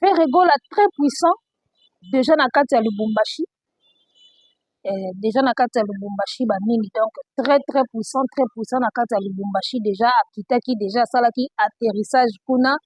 Ferregola très puissant déjà na kati ya Lubumbashi. Déjà na kati ya Lubumbashi banini donc très puissant na kati ya Lubumbashi déjà akitaki déjà asalaki atterrissage kuna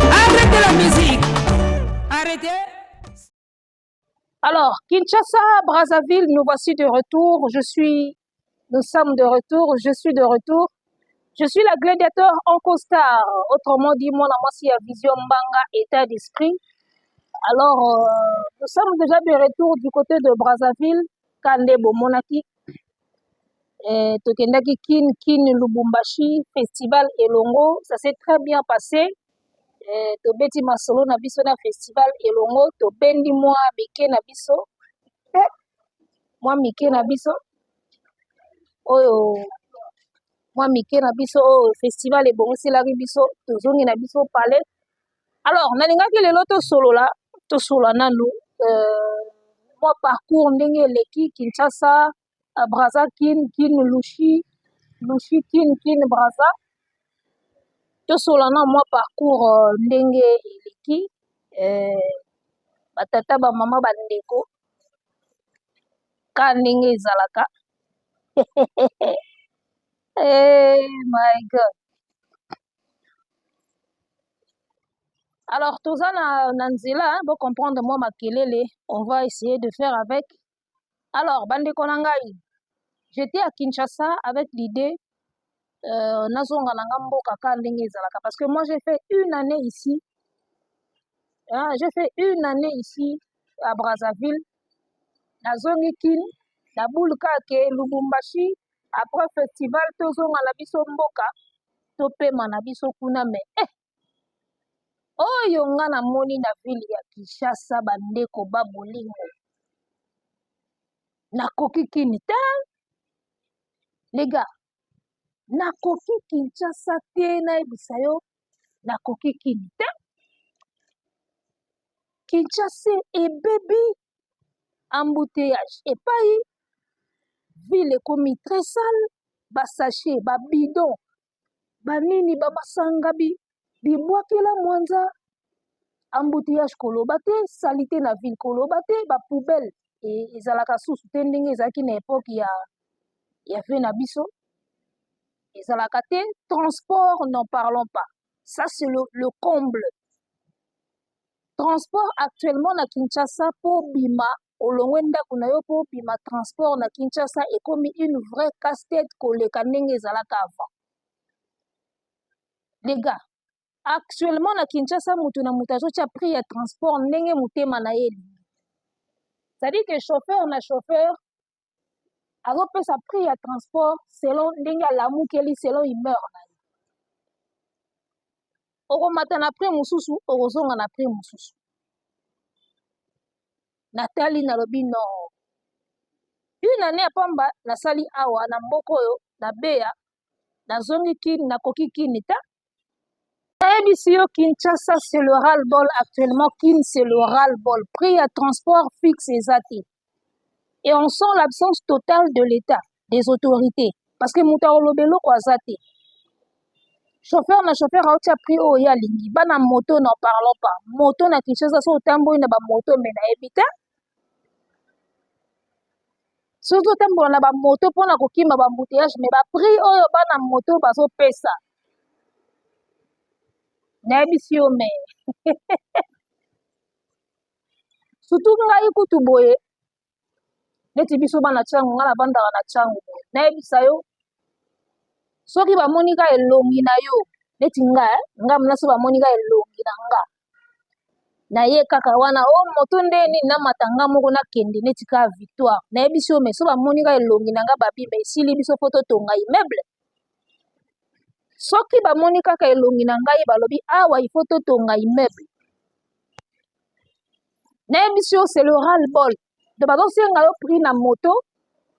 Arrêtez la musique. Arrêtez. Alors, Kinshasa, Brazzaville, nous voici de retour. Nous sommes de retour, je suis de retour. Je suis la gladiateur en costard. Autrement dit, moi, c'est la vision Mbanga, état d'esprit. Alors, nous sommes déjà de retour du côté de Brazzaville, Kandebo Monaki. Tokendaki Kin Lubumbashi, Festival Elongo. Ça s'est très bien passé. Tobeti Masolo na biso na Festival Elongo. Tobendi moi beke na biso. Moi mike na biso. Oyo. Moi mike na biso Festival Ebongiselaki biso. Tozongi na biso palais. Alors, nalingaki lelo to solo nanu. Moi parcours ndenge leki Kinshasa, Brazza Kin Lushi Kin Brazza. To solo na moi parcours ndenge leki batata ba mama bandeko ka ndenge ezalaka. My God. Alors, tout ça, Nanzila, pour comprendre moi ma kelele, on va essayer de faire avec. Alors, Bande Konangai, j'étais à Kinshasa avec l'idée, Nazonga Nangambo Kaka Zalaka, parce que moi j'ai fait une année ici. Hein, j'ai fait une année ici à Brazzaville, Nazongi Kin, la Boulka ke Lubumbashi, après festival, Tozonga Nabiso Mboka, Tope Manabiso Kuna, mais oyo nga namoni na ville ya Kinshasa bandeko babolingo nakoki kini te les gars, nakoki Kinshasa te nayebisa yo nakoki kini te. Kinshasa ebebi embouteillage epai ville ekomi très sale, basachet babidon banini bamasanga bibwakela mwanza, embouteillage koloba te, salité na ville koloba te, bapoubelle ezalaka susu te ndenge ezalaki na époque ya ve na biso ezalaka te. Transport n'en parlons pas, ça c'est le comble. Transport actuellement na Kinshasa po bima olongwe ndako na yo po bima transport na Kinshasa ekomi une vraie casse-tête koleka ndenge ezalaka avant. Les gars, actuellement na Kinshasa mutu na mutu azotia prix ya transport ndenge mutema na ye. C'est-à-dire que chauffeur na chauffeur azopesa prix ya transport selon ndenge alamukeli selon humeur na ye. Okomata na prix mususu okozonga na prix mususu. Natali nalobi non. Une année ya pamba nasali awa na mboko oyo na beya nazongi kini nakoki kini ta. ABC Kinshasa, c'est le ras-le-bol actuellement. Kin, c'est le ras-le-bol. Prix à transport fixe et zati. Et on sent l'absence totale de l'État, des autorités. Parce que Moutaolobelo kwa zati. Chauffeur na chauffeur a aussi pris au yalingi. Bana moto n'en parlons pas. Moto na Kinshasa, so tambo na ba moto mena ebita. Surtout tambo na ba moto pona kokima ba embouteillage mais ba prix oyo bana moto bazo pesa. Naebisio me surtout ngai kutu boye neti biso bana changu ngala bandaka na changu naebisa yo soki bamoni ka elongi na yo neti nga mnaso bamoni ka elongi na nga na ye kaka wana o moto ndeni na matanga moko na kende neti ka victoire naebisio me so bamoni ka elongi na nga babimba esili biso foto tonga immeuble. Soki bamoni kaka elongi na ngai balobi awa ifoto tonga immeuble Naebisio c'est le ras-le-bol. De bazosenga yo prix na moto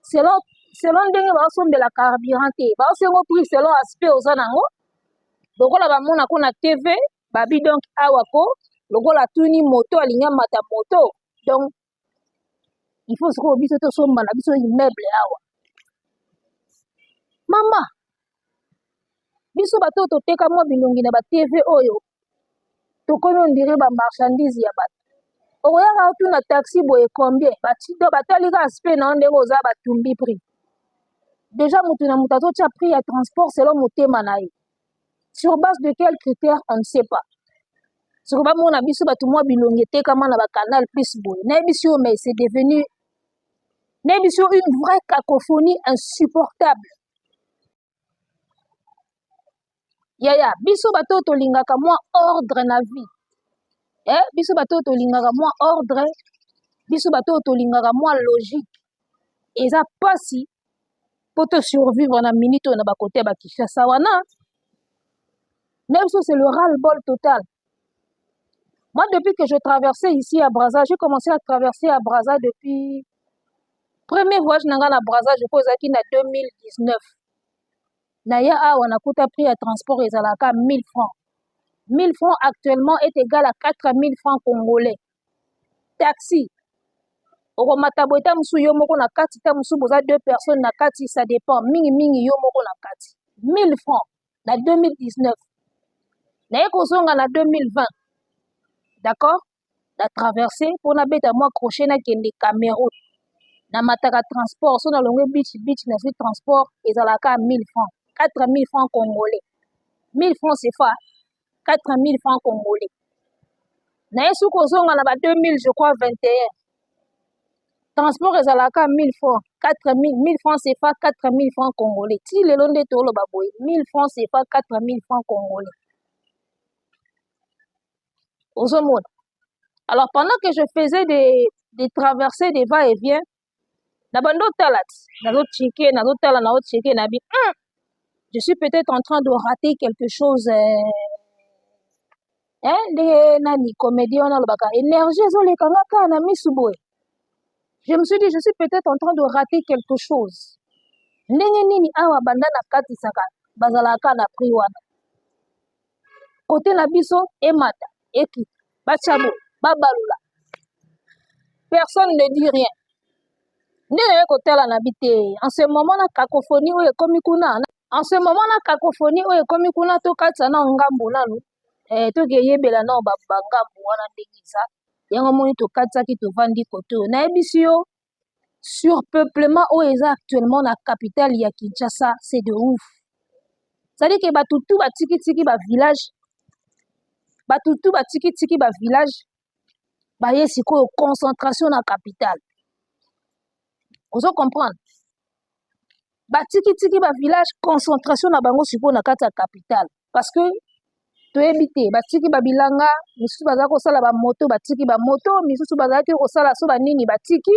selon ndenge bazosombela carburant te. Bazosenga prix selon aspect oza nango. Lokola bamona ko na TV, babi donc awa ko lokola tuni moto alinga mata moto. Donc il faut siko biso to somba na biso immeuble awa. Mama, biso bato toteka mwa bilongi na ba TV oyo. Tokomi on dirait ba marchandise ya bato. Okoyaka otuna taxi boye combien? Batalika aspect na ndenge oza batumbi prix. Déjà mutu na mutu azotia prix ya transport selon motema na ye. Sur base de quels critères, on ne sait pas. Sur base mon abiso bato mwa bilongi tekama na ba canal plus boye. Naebisio mais c'est devenu naebisio une vraie cacophonie insupportable. Yaya, biso bato tolingaka mwa ordre na vie. Biso bato tolingaka mwa ordre, biso bato tolingaka mwa logique. Eza pasi pour te survivre na minute na ba côté ba Kinshasa wana. Même si c'est le ras-le-bol total. Moi depuis que je traversais ici à Brazza, j'ai commencé à traverser à Brazza depuis premier voyage nanga na Brazza, je pense qui na 2019. Na ya awa nakuta prix ya transport ezalaka 1000 francs. 1000 francs actuellement est égal à 4000 francs congolais. Taxi. Oko mataboita musu yo moko na kati ta musu boza 2 personnes na kati, ça dépend. Mingi yo moko na kati. 1000 francs na 2019. Na ekozonga na 2020. D'accord? La traversée pour na beta moi crochet na kende Cameroun. Na mataka transport so na longwe beach na ce transport ezalaka 1000 francs. 4000 francs congolais. 1000 francs CFA. 4000 francs congolais. Na yesu kozonga na ba 2000 je crois 21. Transport ezalaka 1000 francs. 1000 francs CFA, 4000 francs congolais. Ti le londe tolo baboy. 1000 francs CFA, 4000 francs congolais. Ozomona. Alors pendant que je faisais des traversées, des va-et-vient, nabando talat, nazo checker, nabi, je suis peut-être en train de rater quelque chose. De nani comédien na lobaka énergie zo le kangaka na misuboy. Je me suis dit, je suis peut-être en train de rater quelque chose. Ndenge nini awa banda na kati saka bazalaka na prix wana. Côté na biso emata, eki, bachabo, babalula. Personne ne dit rien. Ndenge kotela na bité. En ce moment na cacophonie oyo ekomi kuna. En ce moment na cacophonie oyo ekomi kuna to katsa na ngambo nanu. To yebela na bangambo wana ndengisa. Yango moni to katsa ki to vandi koto. Na ebisio surpeuplement oyo eza actuellement na capitale ya Kinshasa, c'est de ouf. C'est-à-dire que batutu batiki ba village. Batutu batiki ba village. Ba yesi ko concentration na capitale. Vous comprendre? Batiki ba village concentration na bango siko na kati ya capitale. Parce que to ebite batiki ba bilanga, misusu bazako sala ba moto, batiki ba moto, misusu bazaki ko sala so ba nini batiki.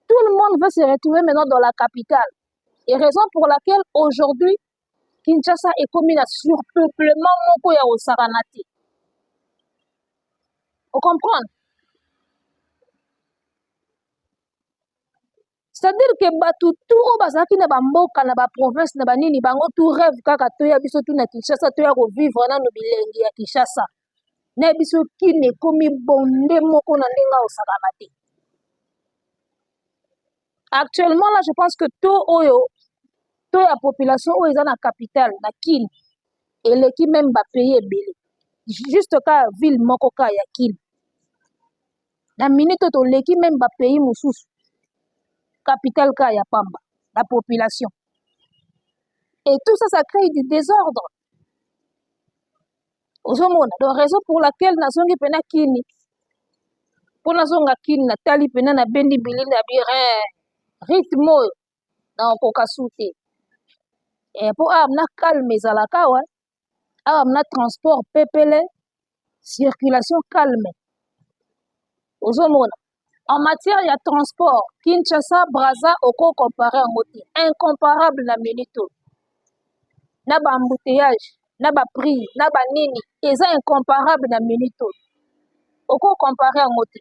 Tout le monde veut se retrouver maintenant dans la capitale. Et raison pour laquelle aujourd'hui Kinshasa est comme un surpeuplement moko ya osaranati. Vous comprenez? C'est-à-dire que batu tout bazaki na bamboka na ba province na banini bango tout rêve kaka to ya biso tout na Kinshasa to ya ko vivre na no bilengi ya Kinshasa. Na biso kine komi bonde moko na ndenga osaranati. Actuellement là je pense que to ya population oyo eza na capitale na Kin eleki même ba payer belé. Juste ka ville moko ka ya Kin. Na minute to leki même ba pays mususu. Capitale ka ya Pamba, la population. Et tout ça, ça crée du désordre. Ozomona, la raison pour laquelle nazongi pena Kini. Pour nazonga Kini na tali pena na bendi bili na birin. Rythme na okoka soute. Et pour amna calme ezalaka wa. Amna transport pepele, circulation calme. Ozomona. En matière de transport, Kinshasa, Brazza, oko comparé en moti. Incomparable na minute. Na ba embouteillage, na ba prix, na ba nini. Eza incomparable na minute. Oko comparé en moti.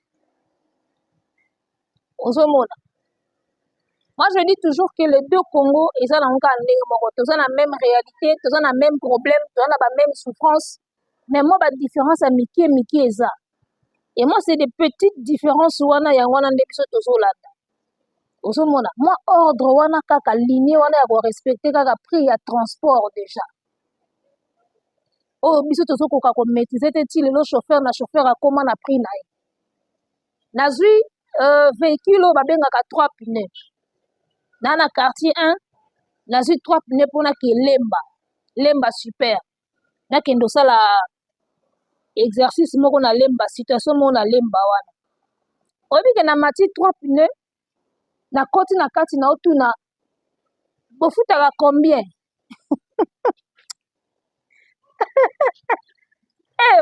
ozomona. Moi, je dis toujours que les deux Congos, ils ont la même réalité, ils ont la même problème, ils ont la même souffrance. Mais moi, la différence à Miki et ça. Et moi, c'est des petites différences wana ya wana ndebiso tozolanda. Ozomona. Moi, ordre wana kaka ligne wana ya respecter kaka prix ya transport déjà. Oh, biso tozokoka ko maîtriser te ti lelo chauffeur akoma na prix na ye. Nazwi véhicule babengaka 3 pneus. Dans la quartier 1, nazwi 3 pneus pona ke lemba super. Na kendo sala exercice moko na lemba, situation moko na lemba wana. Obi ke na mati 3 pneus, na koti na kati na otuna, bofutaka combien?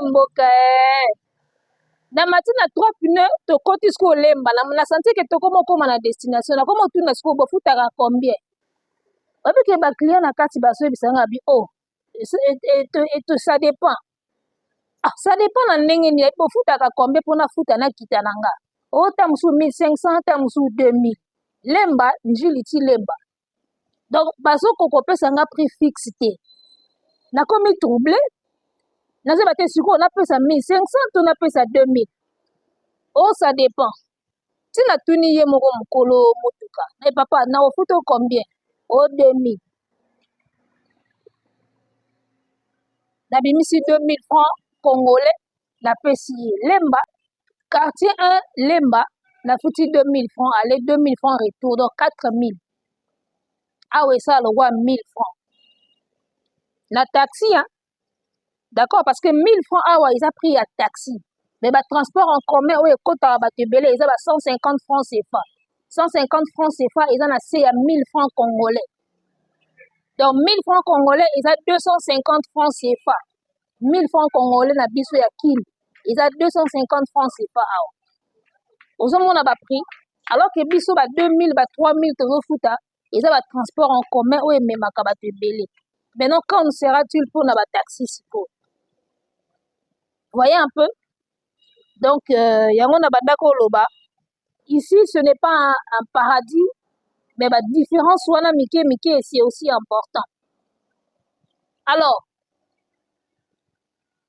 Mboka na mati na 3 pneus, to koti siko lemba, na senti ke to koma na destination, na koma otuna siko bofutaka combien? Obi ke ba client na kati baso bisanga bi, oh, ça dépend. Ah, ça dépend na ndenge ni bofutaka combien pona futa na kita nanga. Oh, tamusu 1500, tamusu 2000. Lemba, njili ti lemba. Donc, baso kokopesa nga prix fixe te. Na komi troublé, na zeba te siko na pesa 1500 to na pesa 2000. Oh, ça dépend. Si na tuni ye moko mukolo motuka. Eh papa, na ofuto combien? Oh, 2000. Na bimisi 2000 francs congolais, na pesi lemba. Quartier 1, lemba, na futi 2000 francs, aller 2000 francs retour, donc 4000. Ah oui, ça, le roi 1000 francs. Na taxi, hein? D'accord, parce que 1000 francs, ah ouais, ils ont pris à taxi. Mais bah, transport en commun, oui, quand tu as battu, ils ont 150 francs CFA. 150 francs CFA, ils ont assez à 1000 francs congolais. Donc 1000 francs congolais, ils ont 250 francs CFA. 1000 francs congolais, na biso ya kil. Ils ont 250 francs CFA. Aux hommes, on a pris. Alors que biso, 2000, 3000, ils ont un transport en commun, oui, mais ma kabate belé. Maintenant, quand sera-t-il pour na taxi, Vous voyez un peu? Donc, yango na bandako loba. Ici, ce n'est pas un paradis, mais la différence wana mike c'est aussi important. Alors,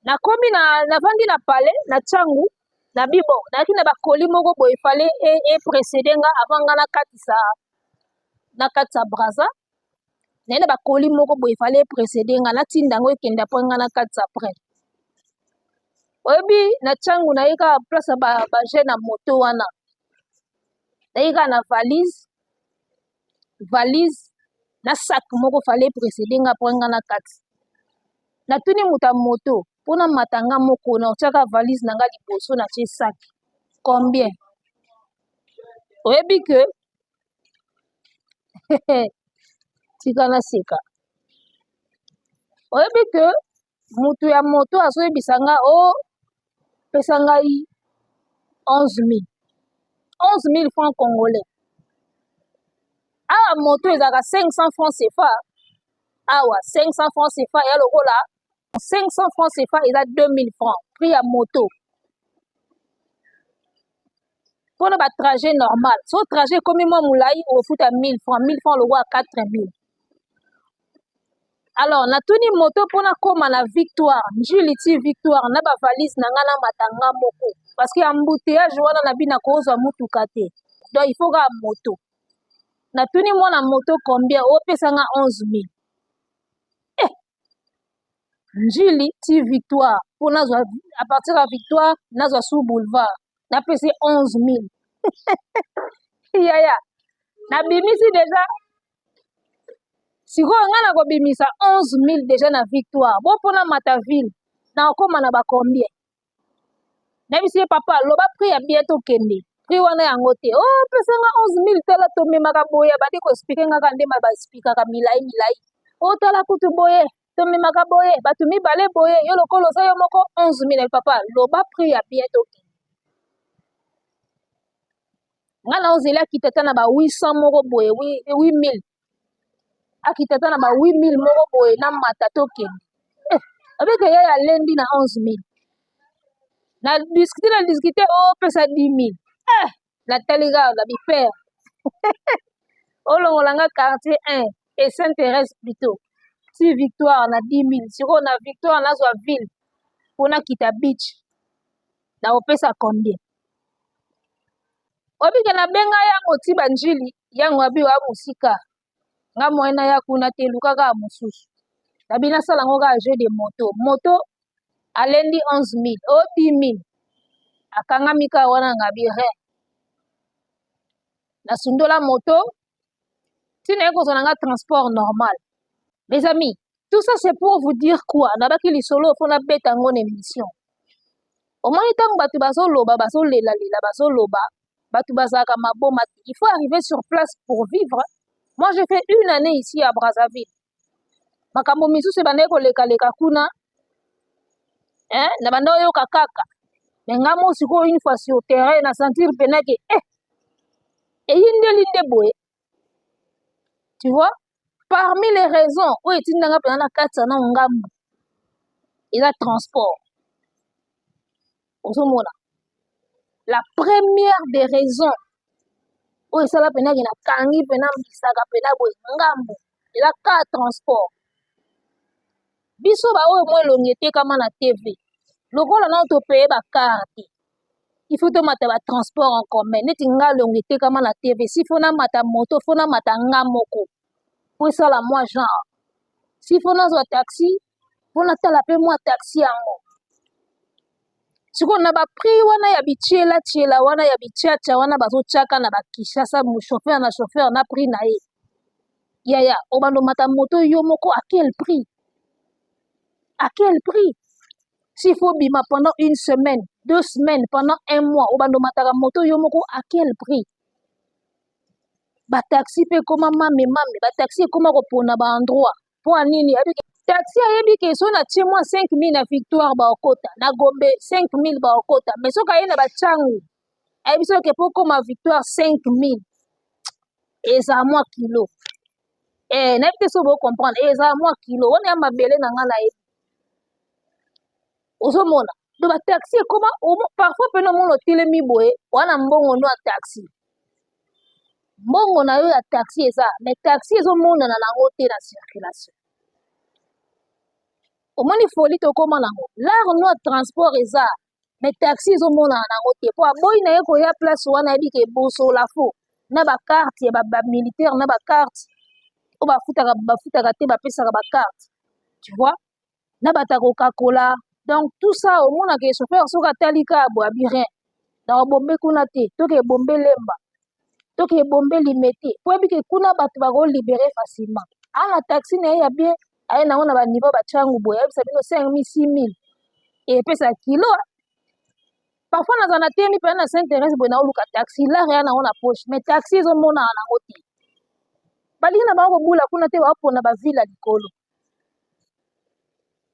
na komi na vandi na palais, na tsangu, na bibo, na ki na bakoli moko boy fallait et précéder nga avant nga na katisa braza. Na bakoli moko boy fallait précéder nga na tindango ekenda po nga na katisa après. Obi na tsangu na yika place ba jeune na moto wana. Na yika na valise na sac moko fallait précéder nga po nga na kati. Na tuni muta moto pona matanga moko na otaka valise na nga liboso na tie sac. Combien? Oyebi que tika na seka. Oyebi que mutu ya moto azoyebisa nga o pesa ngai 11000. 11000 francs congolais. Awa moto ezaka 500 francs CFA. Awa 500 francs CFA ya lokola 500 francs CFA eza 2000 francs prix ya moto. Pour le trajet normal. So trajet comme moi moulai au foot à 1000 francs le roi à 4000. Alors na tuni moto pona koma na victoire, njiliti victoire na ba valise na ngana matanga moko parce que embouteillage wana na bina kozwa mutuka te. Donc il faut ga moto. Na tuni mo na moto combien o pesa nga 11000. Njiliti victoire pona zwa à partir de victoire na zwa sous boulevard na pesa 11000. Ya na bimisi déjà siko nga na ko bimisa 11000 déjà na victoire bo pona mata ville na okoma na ba combien na bisi papa loba prix ya bientôt kende prix wana yango te oh pesa nga 11000 tala to memaka boye badi ko expliquer nga kande ma ba expliquer ka milai oh tala kutu boye to memaka boye batu mibale boye yo lokolo sa yo moko 11000 papa loba prix ya bientôt kende nga na ozela kitata na ba 800 moko boye 8000 akitata na ba 8000 moko boye na mata tokende avec ya lendi na 11000 na discuter oh pesa 10000 Nathalie Gao, la bipère. Olongolanga quartier 1 et Sainte-Thérèse plutôt. Si victoire na 10 000. Si on a victoire na zwa ville. Pour na kita beach. Na opesa combien? Obike na benga yango ti banjili. Yango abi wa musika. Nga moyena ya kuna te lukaka mususu. Na bina sala ngoka jeu de moto. Moto alendi 11 000. O 10 000. Akanga mika wana ngabi re. Na sundola moto. Tu n'es pas transport normal. Mes amis, tout ça c'est pour vous dire quoi? Nabaki li solo fona beta ngone émission. Au moins tant batu baso loba baso lela baso loba batu basaka maboma. Il faut arriver sur place pour vivre. Moi j'ai fait une année ici à Brazzaville. Makambo misusu bande ko leka kuna. Na bando yo kakaka. Ngamo siko une fois sur terrain na sentir penake et yinde boye. Tu vois? Parmi les raisons où est-il il y a transport. La première des raisons où il y a transport. Biso ba o mo longete kama na TV. Lokola na to payer ba carte. Il faut te mettre ba transport en commun. Neti nga longete kama na TV. Si fona mata moto, fona mata nga moko. Pour ça la moi genre. Si fona zo taxi, fona tala pe moi taxi yango. Siko na ba prix wana ya bichela wana ya bichacha wana bazo chaka na ba Kishasa mu chauffeur na prix na ye. Ya obando mata moto yo moko à quel prix? À quel prix? S'il faut bima pendant une semaine, 2 semaines, pendant 1 mois, obando mata moto yo moko à quel prix? Ba taxi pe koma mame ba taxi koma ko pona ba endroit. Pour nini? Taxi ayebi ke so na tie moi 5 000 na victoire ba okota na Gombe 5 000 ba okota mais so ka ye na ba changu ayebi so ke pour koma victoire 5 000 eza moi kilo na peut so bo comprendre eza moi kilo on ya mabele na nga na ye ozomona do ba taxi koma parfois pe no mono telemi boye wana mbongo no taxi mbongo na yo ya taxi eza mais taxi ezomona na nango te na circulation. Au moins il faut li to koma nango l'art no transport eza mais taxi ezomona na nango te po aboyi na ye ko ya place wana yebi ke boso la fo na ba carte ya ba militaire na ba carte o ba futaka te ba pesaka ba carte tu vois na bata Coca-Cola donc tout ça au moins ke chauffeur soka talika bo abi rien na bombe kuna te to ke bombe lemba to ke bombe limité po yebi ke kuna batu ba ko libérer facilement ala taxi na ya bien aye na ona ba niveau ba changu boya bisa bino 5 000 6 000 et pesa kilo parfois na zana temi pe na Sainte-Thérèse boya na oluka taxi la rien na ona poche mais taxi zo mona na ngoti bali na ba ko bula kuna te ba pona ba ville likolo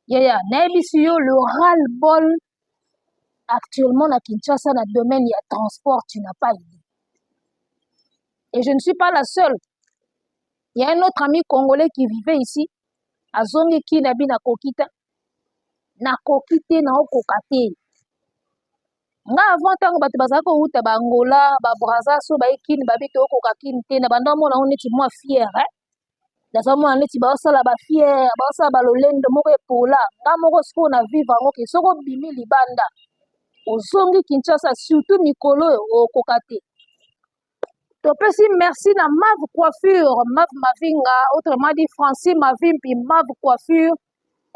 ya na ebisi yo le ras-le-bol actuellement na Kinshasa na domaine ya transport tu n'as pas idée et je ne suis pas la seule. Il y a un autre ami congolais qui vivait ici azongi kina bina kokita na kokite na okokate nga avant tango bato bazaka ko uta ba Angola ba Brazza so ba ikini ba bito okokakini te na banda mona on neti moi fier na samo neti ba osala ba fier ba osala ba lolendo moko epola nga moko siko na vivre ngo ke soko bimi libanda ozongi Kinshasa surtout mikolo okokate. Topesi merci na Mav Coiffure, Mav Mavinga, autrement dit Francis Mavimpi, Mav Coiffure.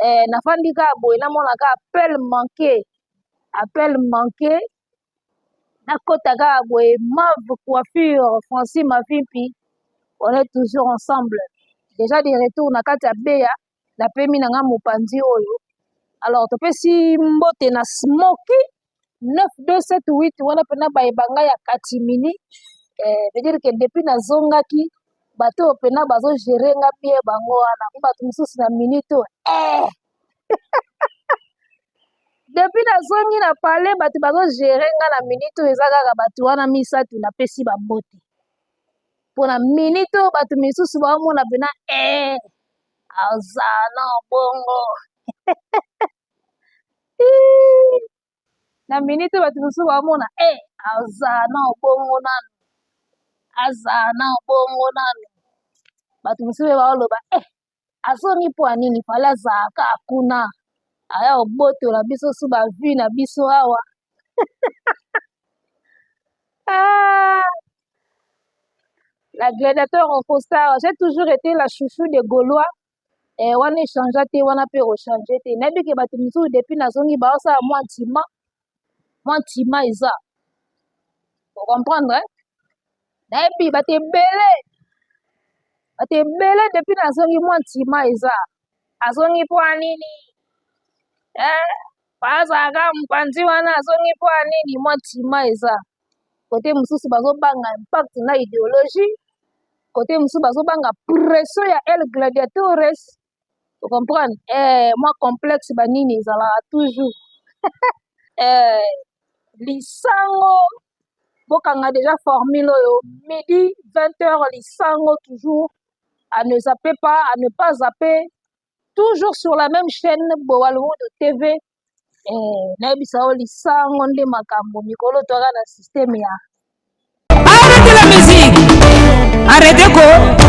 Na fandika boy na mona ka appel manqué. Na kota ka boy Mav Coiffure, Francis Mavimpi. On est toujours ensemble. Déjà de retour na kata beya, na pemi na nga mopanzi oyo. Alors topesi mbote na Smoky 9278 wana pena baebanga ya katimini. Veut dire que depuis na zongaki bato pena bazo gérer nga bien bango wana bato mususu na minute depuis na zongi na parler bato bazo gérer nga na minute ezaka bato wana misatu na pesi ba mbote pona minute bato misusu ba mona pena azana bongo na minute bato mosusu bamona aza na bongo nano aza na bongo nano bato mosusu baoloba azongi mpo nini fale azalaka kuna aya obotola biso su bavi na biso awa la gladiateur en costard j'ai toujours été la chouchou de Gaulois wana échange te wana mpe rechange te nayebi ke bato mosusu depuis nazongi baosala mwa ntima eza ocomprendre nayebi bato ebele depuis nazongi mwa ntima eza azongi mpo nini bazalaka mopanzi wana azongi mpo nini mwa ntima eza kote mosusu bazobanga impact na idéologie kote mosusu bazobanga pression ya el gladiatores ocomprendre mwa complexe banini ezalaka toujours lisango bokanga déjà formule oyo midi 20h lisango toujours à ne zapper pas, à ne pas zapper, toujours sur la même chaîne Bowaloudo TV. Naibisa lisango nde makambo mikolo toka na système ya. Arrêtez la musique. Arrêtez quoi?